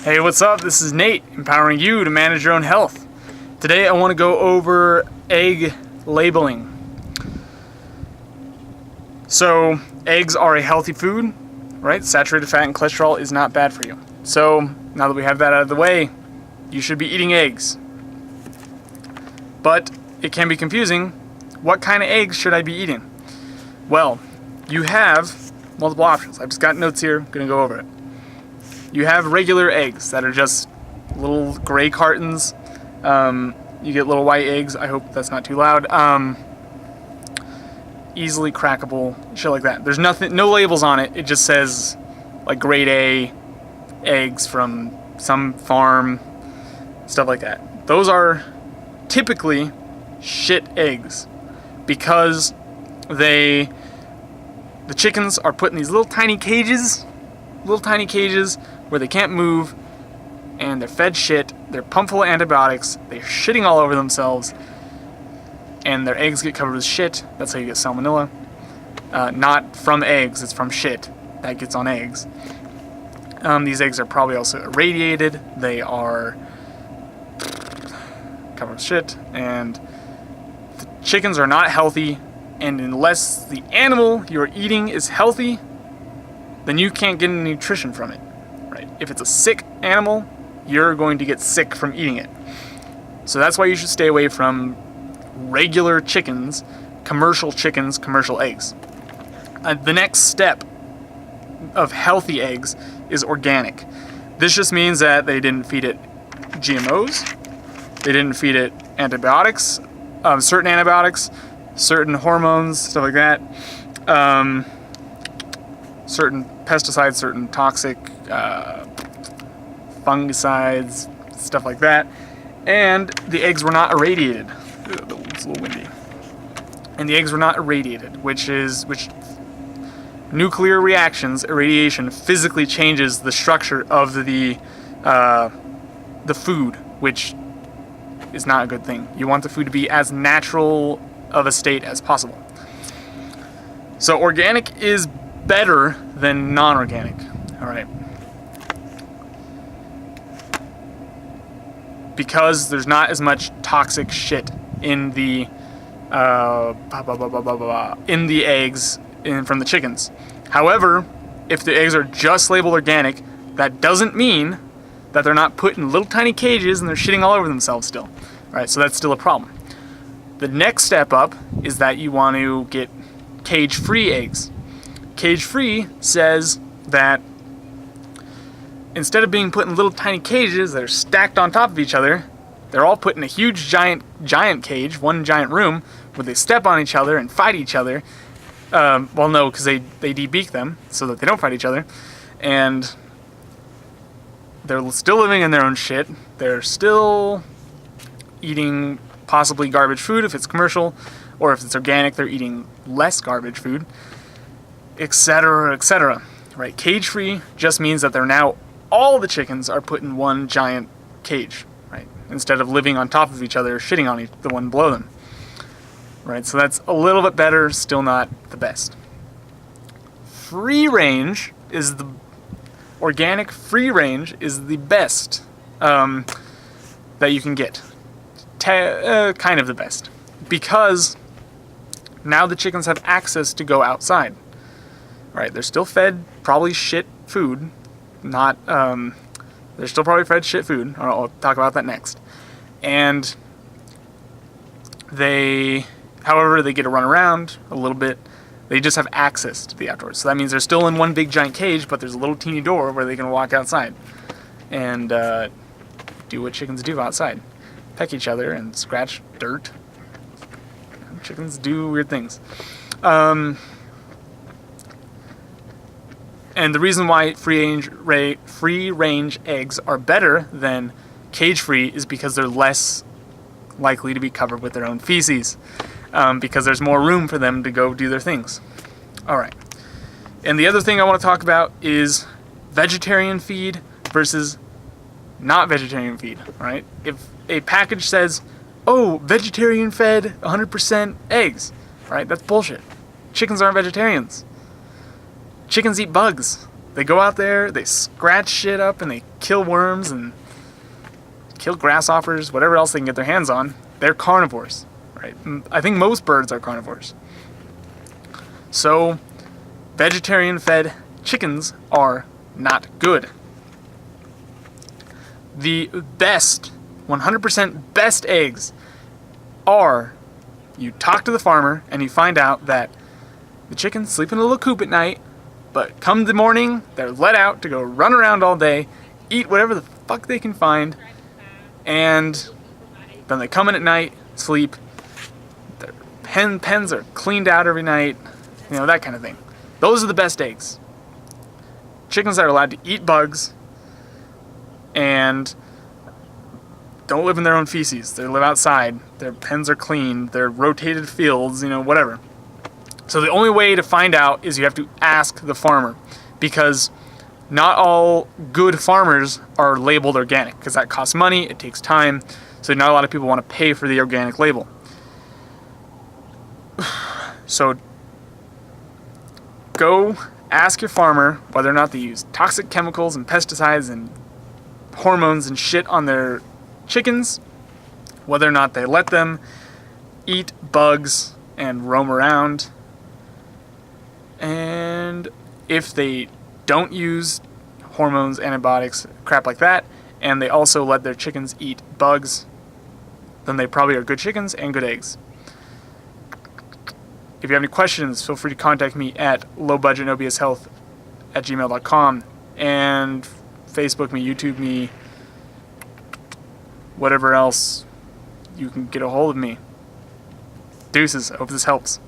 Hey, what's up? This is Nate, empowering you to manage your own health. Today I want to go over egg labeling. So, eggs are a healthy food, right? Saturated fat and cholesterol is not bad for you. So, now that we have that out of the way, you should be eating eggs. But it can be confusing. What kind of eggs should I be eating? Well, you have multiple options. I've just got notes here, I'm gonna go over it. You have regular eggs that are just little gray cartons. You get little white eggs. I hope that's not too loud. Easily crackable, shit like that. There's no labels on it. It just says like grade A eggs from some farm, stuff like that. Those are typically shit eggs because the chickens are put in these little tiny cages where they can't move, and they're fed shit, they're pumped full of antibiotics, they're shitting all over themselves, and their eggs get covered with shit. That's how you get salmonella. Not from eggs, it's from shit that gets on eggs. These eggs are probably also irradiated, they are covered with shit, and the chickens are not healthy, and unless the animal you're eating is healthy, then you can't get any nutrition from it, right? If it's a sick animal, you're going to get sick from eating it. So that's why you should stay away from regular chickens, commercial eggs. The next step of healthy eggs is organic. This just means that they didn't feed it GMOs, they didn't feed it antibiotics, certain antibiotics, certain hormones, stuff like that, certain pesticides, certain toxic fungicides, stuff like that, and the eggs were not irradiated. It's a little windy. And the eggs were not irradiated, which nuclear reactions, irradiation, physically changes the structure of the food, which is not a good thing. You want the food to be as natural of a state as possible. So organic is better than non-organic. All right. Because there's not as much toxic shit in the eggs from the chickens. However, if the eggs are just labeled organic, that doesn't mean that they're not put in little tiny cages and they're shitting all over themselves still. All right, so that's still a problem. The next step up is that you want to get cage-free eggs. Cage-free says that instead of being put in little tiny cages that are stacked on top of each other, they're all put in a huge giant cage, one giant room, where they step on each other and fight each other. Well, no, because they debeak them so that they don't fight each other. And they're still living in their own shit. They're still eating possibly garbage food if it's commercial, or if it's organic, they're eating less garbage food, etc., etc. Right? Cage-free just means that they're now all the chickens are put in one giant cage, right? Instead of living on top of each other, shitting on the one below them. Right? So that's a little bit better, still not the best. Organic free range is the best that you can get. Kind of the best. Because now the chickens have access to go outside. Right? They're still fed probably shit food. They're still probably fed shit food. I'll talk about that next. And however, they get to run around a little bit. They just have access to the outdoors. So that means they're still in one big giant cage, but there's a little teeny door where they can walk outside and do what chickens do outside. Peck each other and scratch dirt. Chickens do weird things. And the reason why free-range eggs are better than cage-free is because they're less likely to be covered with their own feces, because there's more room for them to go do their things. All right. And the other thing I want to talk about is vegetarian feed versus not vegetarian feed. Right? If a package says, "Oh, vegetarian fed 100% eggs," right? That's bullshit. Chickens aren't vegetarians. Chickens eat bugs. They go out there, they scratch shit up, and they kill worms and kill grasshoppers, whatever else they can get their hands on. They're carnivores, right? I think most birds are carnivores. So, vegetarian-fed chickens are not good. The best, 100% best eggs are, you talk to the farmer and you find out that the chickens sleep in a little coop at night, but come the morning, they're let out to go run around all day, eat whatever the fuck they can find, and then they come in at night, sleep, their pens are cleaned out every night, you know, that kind of thing. Those are the best eggs. Chickens that are allowed to eat bugs and don't live in their own feces. They live outside. Their pens are clean. They're rotated fields, you know, whatever. So the only way to find out is you have to ask the farmer, because not all good farmers are labeled organic, because that costs money, it takes time, so not a lot of people want to pay for the organic label. So go ask your farmer whether or not they use toxic chemicals and pesticides and hormones and shit on their chickens, whether or not they let them eat bugs and roam around, and if they don't use hormones, antibiotics, crap like that, and they also let their chickens eat bugs, then they probably are good chickens and good eggs. If you have any questions, feel free to contact me at lowbudgetnobiushealth@gmail.com, and Facebook me, YouTube me, whatever else you can get a hold of me. Deuces. I hope this helps.